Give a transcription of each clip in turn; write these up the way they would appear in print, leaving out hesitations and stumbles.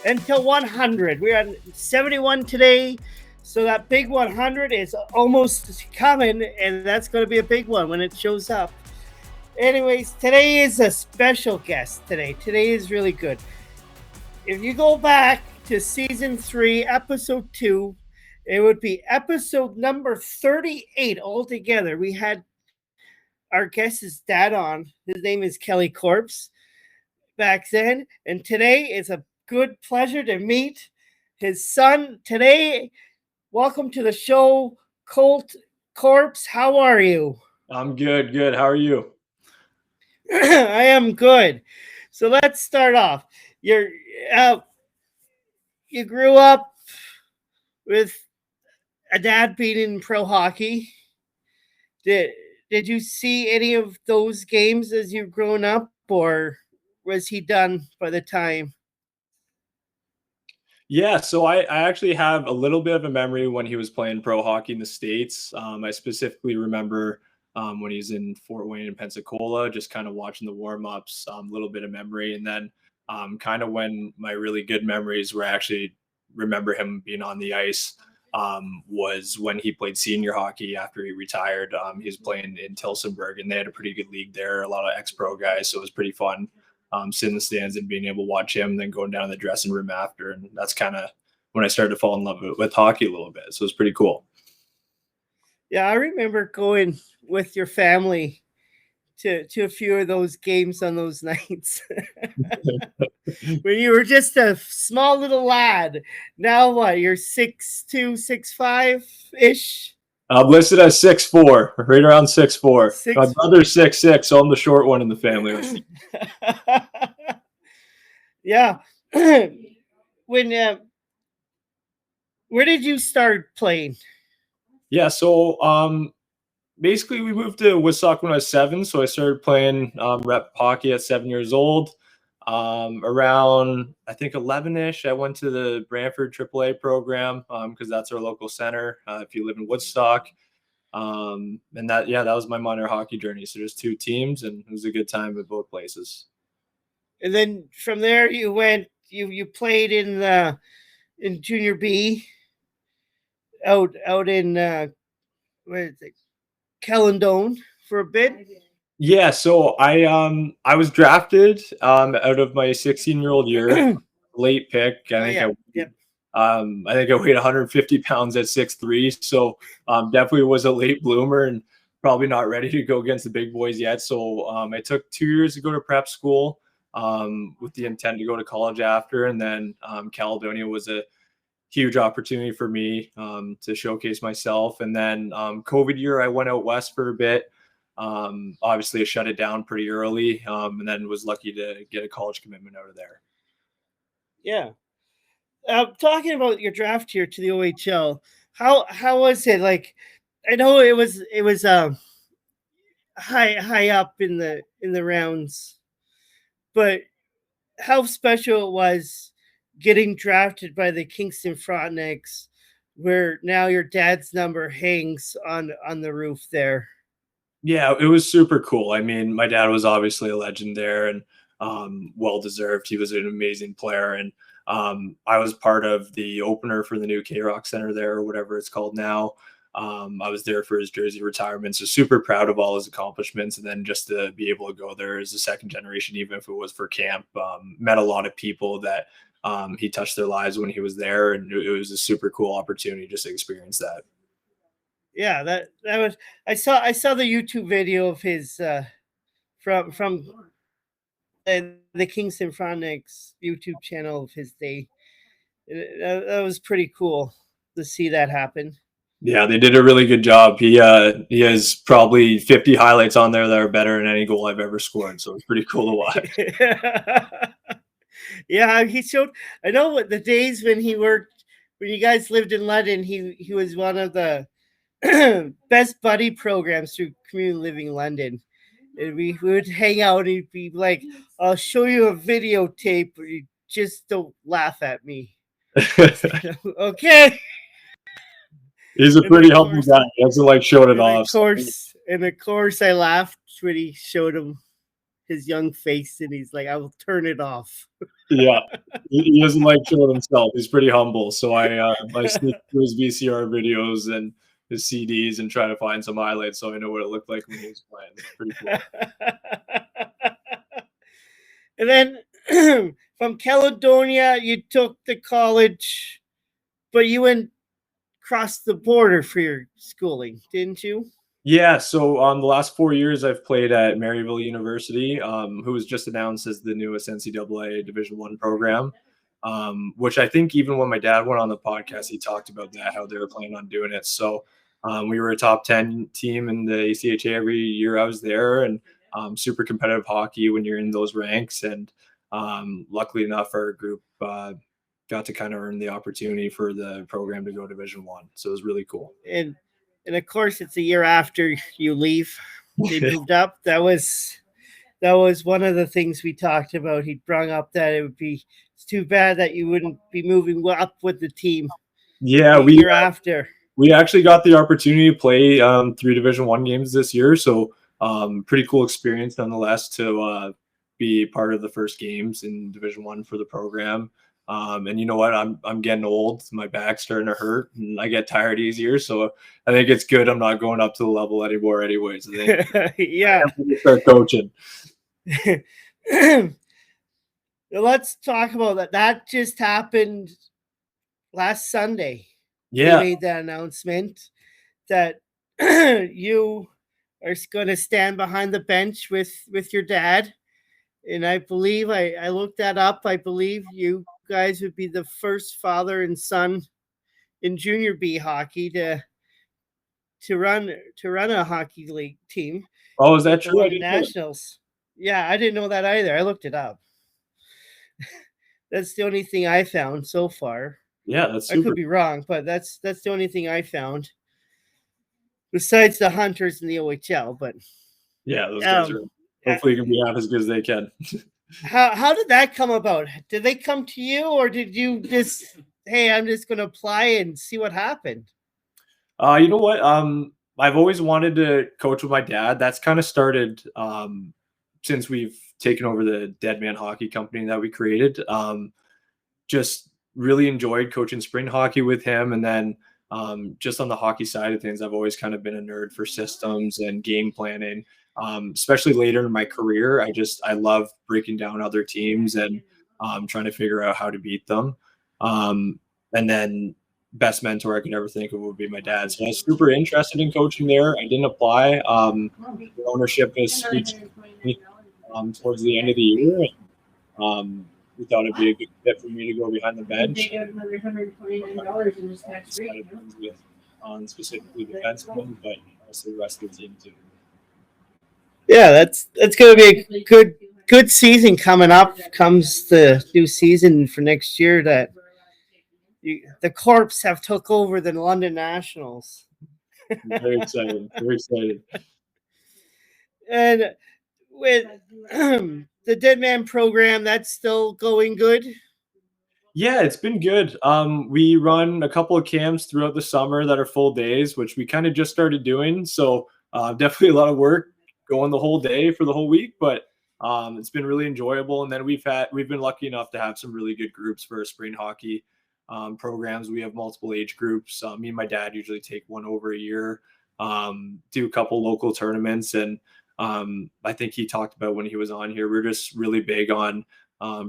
until 100. We're at 71 today. So that big 100 is almost coming, and that's going to be a big one when it shows up. Anyways, today is a special guest today. Today is really good. If you go back to season 3, episode 2, it would be episode number 38 altogether. We had our guest's dad on. His name is Kelly Corpse back then. And today is a good pleasure to meet his son. Today, welcome to the show, Colt Corpse. How are you? I'm good, good. How are you? I am good. So let's start off. You're uh, you grew up with a dad being in pro hockey. Did did you see any of those games as you've grown up, or was he done by the time? Yeah, so I actually have a little bit of a memory when he was playing pro hockey in the States. I specifically remember when he's in Fort Wayne and Pensacola, just kind of watching the warm ups, a little bit of memory. And then kind of when my really good memories where I actually remember him being on the ice was when he played senior hockey after he retired. He was playing in Tilsonburg, and they had a pretty good league there, a lot of ex pro guys. So it was pretty fun sitting in the stands and being able to watch him, then going down to the dressing room after. And that's kind of when I started to fall in love with hockey a little bit. So it was pretty cool. Yeah, I remember going with your family to a few of those games on those nights when you were just a small little lad. Now what? You're 6'2", 6'5" ish. I'm listed as 6'4", right around 6'4". My Six. brother's 6'6", so I'm the short one in the family. Yeah. when Where did you start playing? Yeah, so basically we moved to Woodstock when I was 7, so I started playing rep hockey at 7 years old. Around I think 11ish, I went to the Brantford AAA program because that's our local center. If you live in Woodstock, and that was my minor hockey journey. So there's 2 teams, and it was a good time at both places. And then from there you went. You played in junior B out in where is it? Caledon for a bit. Yeah, so I was drafted out of my 16-year-old year, late pick. Oh yeah, yeah. I think I weighed 150 pounds at 6'3", so definitely was a late bloomer and probably not ready to go against the big boys yet. So I took 2 years to go to prep school with the intent to go to college after, and then Caledonia was a huge opportunity for me to showcase myself. And then COVID year, I went out west for a bit. Obviously, I shut it down pretty early, and then was lucky to get a college commitment out of there. Yeah. Talking about your draft here to the OHL, how was it? Like, I know it was high up in the rounds, but how special it was getting drafted by the Kingston Frontenacs, where now your dad's number hangs on the roof there. Yeah, it was super cool. I mean, my dad was obviously a legend there and well deserved. He was an amazing player. And I was part of the opener for the new K Rock Center there, or whatever it's called now. I was there for his jersey retirement. So super proud of all his accomplishments. And then just to be able to go there as a second generation, even if it was for camp, met a lot of people that he touched their lives when he was there. And it was a super cool opportunity just to experience that. Yeah, that was. I saw the YouTube video of his from the Kingston Frontenacs YouTube channel of his day. That was pretty cool to see that happen. Yeah, they did a really good job. He has probably 50 highlights on there that are better than any goal I've ever scored. So it's pretty cool to watch. Yeah, he showed. I know what the days when he worked when you guys lived in London. He was one of the best buddy programs through Community Living London. And we would hang out and he'd be like, I'll show you a videotape, but you just don't laugh at me. Okay. He's a And pretty of humble course, guy. He doesn't like showing it and of off. course, and of course, I laughed when he showed him his young face, and he's like, "I will turn it off." Yeah, he doesn't like showing himself. He's pretty humble, so I sneak through his VCR videos and his CDs and try to find some highlights so I know what it looked like when he was playing. It's pretty cool. And then from Caledonia, you took the college, but you went across the border for your schooling, didn't you? Yeah, so the last 4 years I've played at Maryville University, who was just announced as the newest NCAA Division One program. Which I think even when my dad went on the podcast, he talked about that how they were planning on doing it. So we were a top 10 team in the ACHA every year I was there, and super competitive hockey when you're in those ranks. And luckily enough, our group got to kind of earn the opportunity for the program to go Division One. So it was really cool. And of course, it's a year after you leave. They moved up. That was one of the things we talked about. He brought up that it's too bad that you wouldn't be moving up with the team Yeah, the year after. We actually got the opportunity to play 3 Division One games this year, so pretty cool experience nonetheless to be part of the first games in Division One for the program. And you know what? I'm getting old. My back's starting to hurt, and I get tired easier. So I think it's good. I'm not going up to the level anymore, anyways. I think yeah. I start coaching. Let's talk about that. That just happened last Sunday. Yeah, they made that announcement that you are going to stand behind the bench with your dad. And I believe I looked that up. I believe you guys would be the first father and son in junior B hockey to run a hockey league team. Oh, is that the true? London Nationals. Yeah, I didn't know that either. I looked it up. That's the only thing I found so far. Yeah, that's I super. could be wrong, but that's the only thing I found. Besides the Hunters in the OHL, but Yeah, those guys are hopefully going to be half as good as they can. How did that come about? Did they come to you, or did you just, hey, I'm just going to apply and see what happened? You know what? I've always wanted to coach with my dad. That's kind of started since we've taken over the Dead Man Hockey Company that we created. Just really enjoyed coaching spring hockey with him, and then just on the hockey side of things, I've always kind of been a nerd for systems and game planning. Especially later in my career, I love breaking down other teams and trying to figure out how to beat them. And then best mentor I could ever think of would be my dad. So I was super interested in coaching there. I didn't apply. The ownership has switched towards the end of the year. And, we thought it'd be a good fit for me to go behind the bench. They got another $129 in this tax free. On specifically defensemen, but also the rest of the team too. Yeah, that's going to be a good season coming up. Comes the new season for next year that the Corpse have took over the London Nationals. Very excited. Very excited. And with the Dead Man program, that's still going good. Yeah, it's been good. We run a couple of camps throughout the summer that are full days, which we kind of just started doing. So definitely a lot of work going the whole day for the whole week, but it's been really enjoyable. And then we've been lucky enough to have some really good groups for our spring hockey programs. We have multiple age groups. Me and my dad usually take one over a year, do a couple local tournaments, and I think he talked about when he was on here, we're just really big on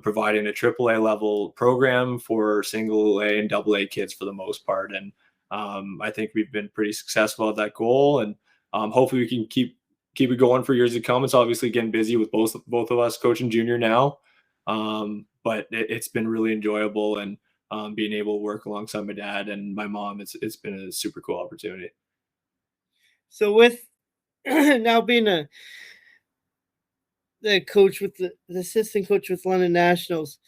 providing a AAA level program for single A and double A kids for the most part. And I think we've been pretty successful at that goal. And hopefully we can keep it going for years to come. It's obviously getting busy with both of us coaching junior now. But it's been really enjoyable, and being able to work alongside my dad and my mom, it's been a super cool opportunity. So with now being the coach with the assistant coach with London Nationals,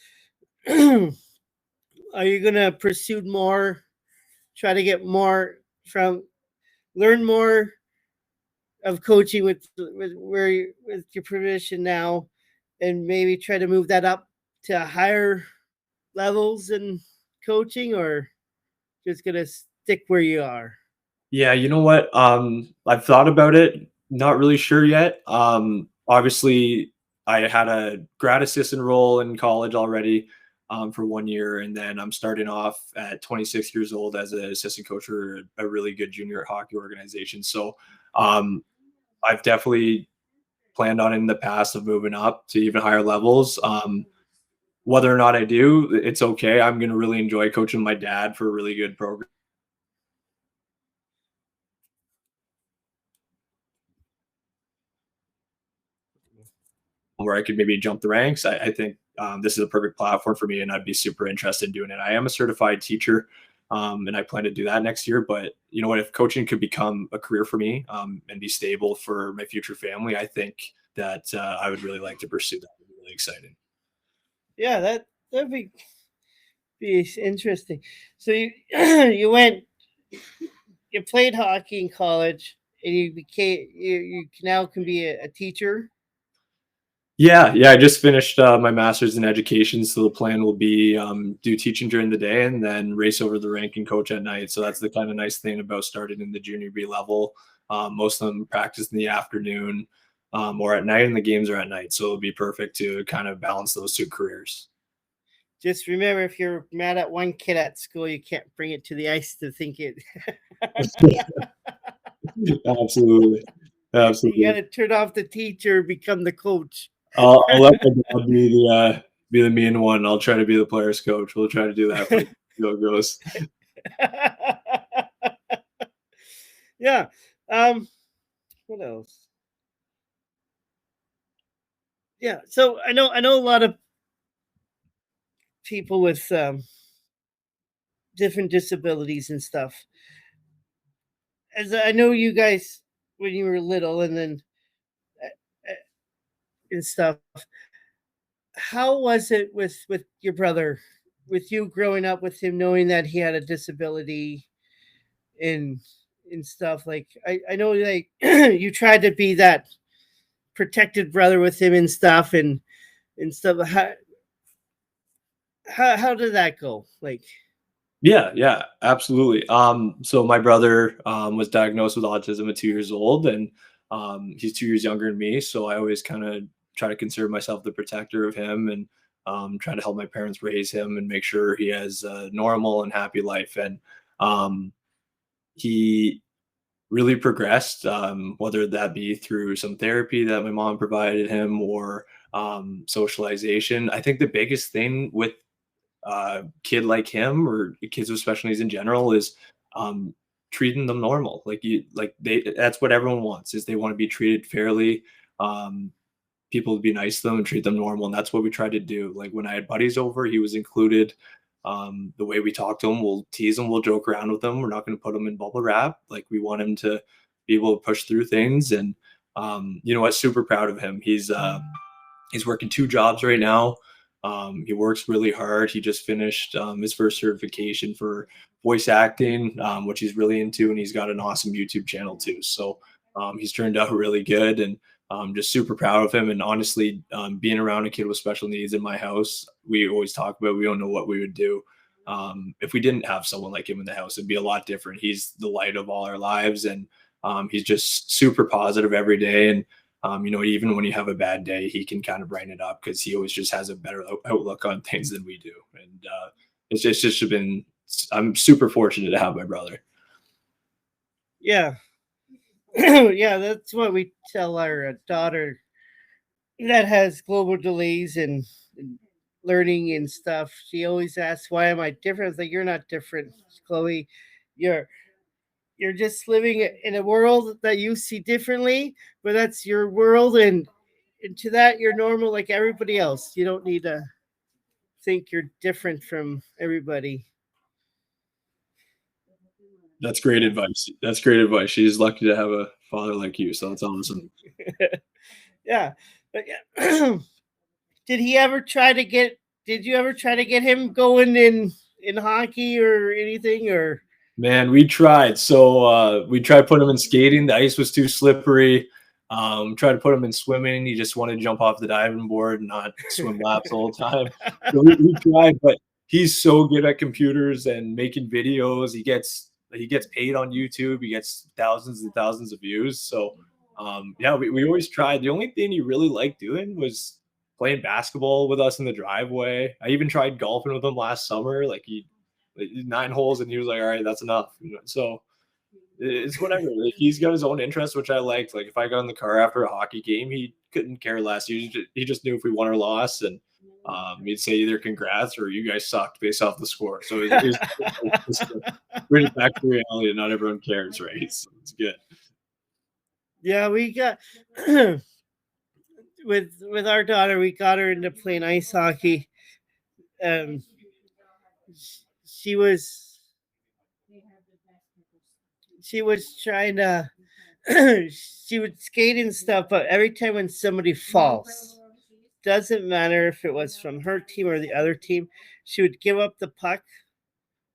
are you gonna pursue more, try to get more learn more of coaching with your position now, and maybe try to move that up to higher levels in coaching, or just gonna stick where you are? Yeah, you know what? I've thought about it. Not really sure yet. Obviously, I had a grad assistant role in college already for 1 year, and then I'm starting off at 26 years old as an assistant coach for a really good junior hockey organization. So um, I've definitely planned on in the past of moving up to even higher levels. Whether or not I do, it's okay. I'm going to really enjoy coaching my dad for a really good program where I could maybe jump the ranks. I think this is a perfect platform for me, and I'd be super interested in doing it. I am a certified teacher, and I plan to do that next year. But you know what? If coaching could become a career for me and be stable for my future family, I think that I would really like to pursue that. It'd be really exciting. Yeah, that'd be interesting. So you you went you played hockey in college, and you now can be a teacher. Yeah. I just finished my master's in education, so the plan will be do teaching during the day and then race over the rank and coach at night. So that's the kind of nice thing about starting in the junior B level. Most of them practice in the afternoon or at night, and the games are at night. So it'll be perfect to kind of balance those two careers. Just remember, if you're mad at one kid at school, you can't bring it to the ice to think it. Absolutely, You got absolutely. to turn off the teacher, become the coach. I'll let my dad be the mean one. I'll try to be the players coach. We'll try to do that for see how it goes. Yeah. What else? Yeah. So I know a lot of people with different disabilities and stuff. As I know you guys when you were little, and then uh, and stuff. How was it with your brother, with you growing up with him, knowing that he had a disability and stuff? Like I know, like you tried to be that protected brother with him and stuff, and stuff. How did that go? Like, Yeah, absolutely. So my brother was diagnosed with autism at 2 years old, and he's 2 years younger than me. So I always kind of try to consider myself the protector of him, and try to help my parents raise him and make sure he has a normal and happy life. And um, he really progressed, whether that be through some therapy that my mom provided him or socialization. I think the biggest thing with kid like him or kids with special needs in general is um, treating them normal. Like they that's what everyone wants is they want to be treated fairly. Um, People to be nice to them and treat them normal, and that's what we try to do. Like when I had buddies over, he was included. The way we talk to him, we'll tease him, we'll joke around with him. We're not going to put him in bubble wrap. Like we want him to be able to push through things. And you know what? Super proud of him. He's working 2 jobs right now. He works really hard. He just finished his first certification for voice acting, which he's really into, and he's got an awesome YouTube channel too. So he's turned out really good, and just super proud of him. And honestly, being around a kid with special needs in my house, we always talk about we don't know what we would do if we didn't have someone like him in the house. It'd be a lot different. He's the light of all our lives, and he's just super positive every day. And you know, even when you have a bad day, he can kind of brighten it up because he always just has a better outlook on things than we do. And it's just been, I'm super fortunate to have my brother. yeah, yeah, that's what we tell our daughter that has global delays and learning and stuff. She always asks, "Why am I different?" I was like, "You're not different, Chloe. You're you're just living in a world that you see differently, but that's your world, and to that you're normal like everybody else. You don't need to think you're different from everybody." That's great advice. That's great advice. She's lucky to have a father like you. So that's awesome. Yeah, but yeah. Did he ever try to get? Did you ever try to get him going in hockey or anything? Or Man, we tried. So we tried putting him in skating. The ice was too slippery. Tried to put him in swimming. He just wanted to jump off the diving board and not swim laps the whole time. So we tried, but he's so good at computers and making videos. He gets paid on YouTube. He gets thousands and thousands of views. So Yeah, we always tried. The only thing he really liked doing was playing basketball with us in the driveway. I even tried golfing with him last summer. Like 9 holes, and he was like, "All right, that's enough." So it's whatever. Like, he's got his own interests, which I liked. Like if I got in the car after a hockey game, he couldn't care less. He just knew if we won or lost, and he'd say either congrats or you guys sucked based off the score. So it's just bring it back to reality, and not everyone cares, right? So it's good. Yeah, we got with our daughter, we got her into playing ice hockey. Um, she was trying to she would skate and stuff, but every time when somebody falls, doesn't matter if it was from her team or the other team, she would give up the puck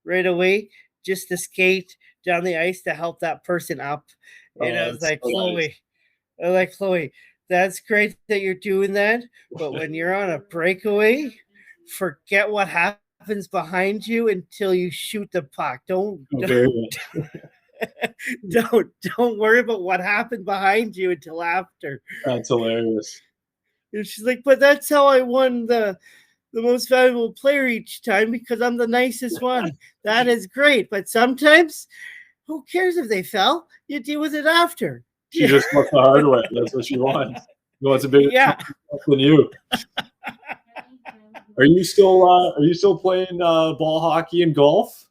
right away just to skate down the ice to help that person up. And I was like, So Chloe, nice. Chloe, that's great that you're doing that, but when you're on a breakaway, forget what happens behind you until you shoot the puck. Don't worry about what happened behind you until after. That's hilarious. And she's like, but that's how I won the most valuable player each time because I'm the nicest one. That is great. But sometimes, who cares if they fell? You deal with it after. She just wants the hard way. That's what she wants. She wants a bigger than you. Are you still playing ball hockey and golf?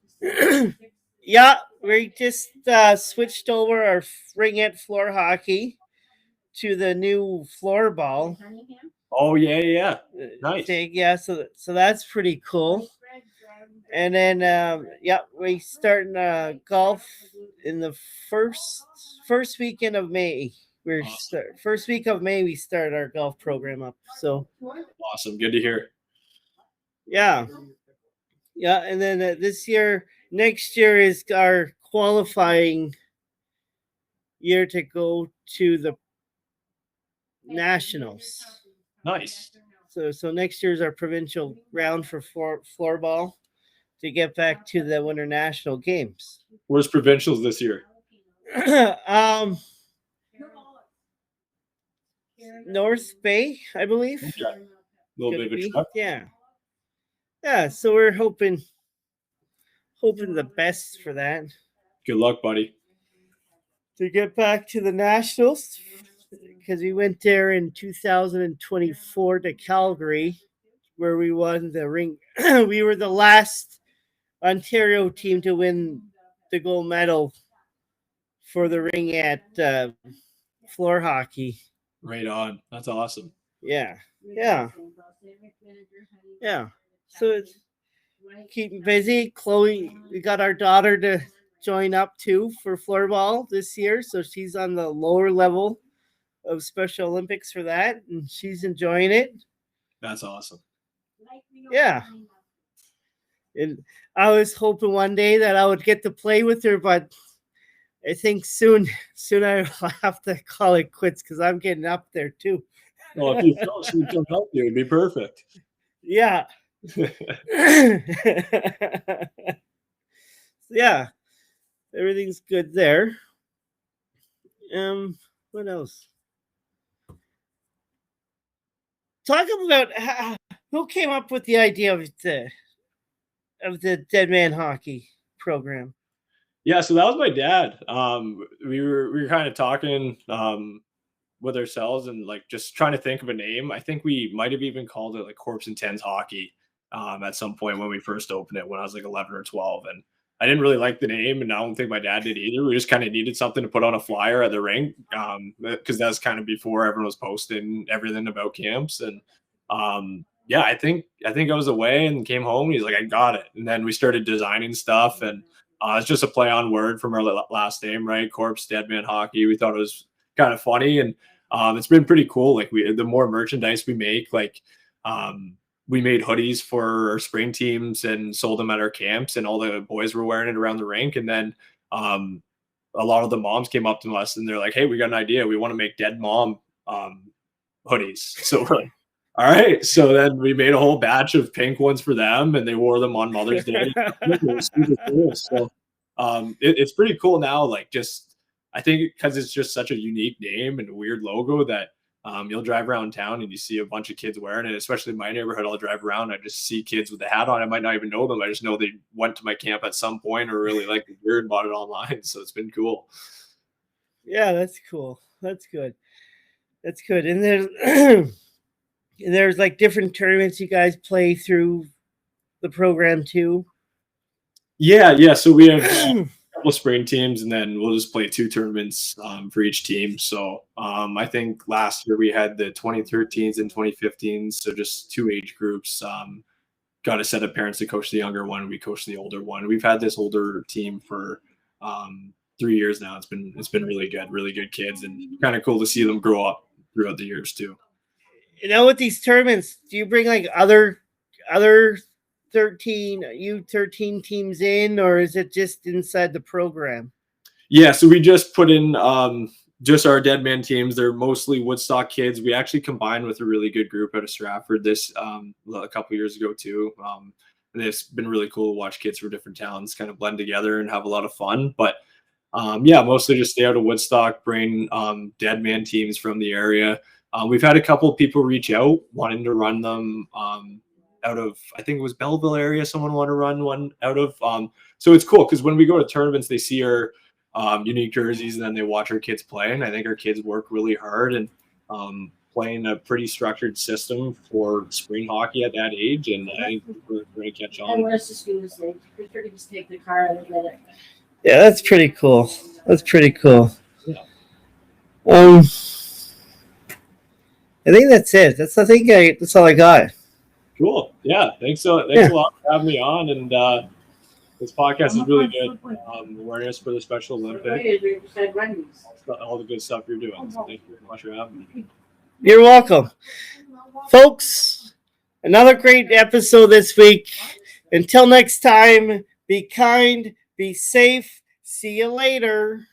Yeah, we just switched over our ringette floor hockey to the new floor ball. Oh yeah. Nice. Thing. Yeah, so that's pretty cool. And then we starting golf in the first weekend of May. First week of May we start our golf program up. So awesome, good to hear. Yeah, and then next year is our qualifying year to go to the nationals. Nice. So next year is our provincial round for floorball to get back to the Winter National Games. Where's provincials this year? North Bay, I believe. Okay. A little bit of a truck. Yeah. So we're hoping the best for that. Good luck, buddy. To get back to the nationals, because we went there in 2024 to Calgary, where we won the ring. We were the last Ontario team to win the gold medal for the ring at floor hockey. Right on. That's awesome. Yeah. So it's keeping busy. Chloe, we got our daughter to join up too for floorball this year, so she's on the lower level of Special Olympics for that, and she's enjoying it. That's awesome. Yeah. And I was hoping one day that I would get to play with her, but I think soon I will have to call it quits because I'm getting up there too. Well, if you felt she would come help you, it'd be perfect. Yeah. Yeah. Everything's good there. What else? Talk about who came up with the idea of the Dead Man Hockey program. Yeah, so that was my dad. We were kind of talking with ourselves and like just trying to think of a name. I think we might have even called it like Corpse and Tens Hockey at some point when we first opened it when I was like 11 or 12, and I didn't really like the name, and I don't think my dad did either. We just kind of needed something to put on a flyer at the rink because that's kind of before everyone was posting everything about camps. And yeah, I think I was away and came home. And he's like, I got it, and then we started designing stuff, and it's just a play on word from our last name, right? Corpse, Dead Man Hockey. We thought it was kind of funny, and it's been pretty cool. Like the more merchandise we make, like we made hoodies for our spring teams and sold them at our camps, and all the boys were wearing it around the rink. And then a lot of the moms came up to us and they're like, hey, we got an idea. We want to make Dead Mom hoodies. So we're like, all right. So then we made a whole batch of pink ones for them, and they wore them on Mother's Day. It was super cool. So it's pretty cool now. Like, just I think because it's just such a unique name and a weird logo that you'll drive around town and you see a bunch of kids wearing it, especially in my neighborhood. I'll drive around. I just see kids with the hat on. I might not even know them. I just know they went to my camp at some point or really like the gear and bought it online. So it's been cool. Yeah, that's cool. That's good. That's good. And there's like different tournaments you guys play through the program too. Yeah. So we have a couple of spring teams, and then we'll just play 2 tournaments for each team. So I think last year we had the 2013s and 2015s, so just 2 age groups. Got a set of parents to coach the younger one. We coach the older one. We've had this older team for 3 years now. It's been really good kids, and kind of cool to see them grow up throughout the years too. You know, with these tournaments, do you bring like other 13 teams in, or is it just inside the program? Yeah, so we just put in just our dead man teams. They're mostly Woodstock kids. We actually combined with a really good group out of Stratford this a couple years ago too. And it's been really cool to watch kids from different towns kind of blend together and have a lot of fun. But yeah, mostly just stay out of Woodstock, bring dead man teams from the area. We've had a couple of people reach out wanting to run them out of, I think it was Belleville area. Someone want to run one out of. So it's cool because when we go to tournaments, they see our unique jerseys and then they watch our kids play. And I think our kids work really hard and playing a pretty structured system for spring hockey at that age. And I think we're going to catch on. And where's the school say? We're going to just take the car and get it. Yeah, that's pretty cool. That's pretty cool. Yeah. I think that's it. That's all I got. Cool. Yeah. Thanks a lot for having me on. And this podcast is really good. Awareness for the Special Olympics. All the good stuff you're doing. So thank you very much for having me. You're welcome. Folks, another great episode this week. Until next time, be kind, be safe. See you later.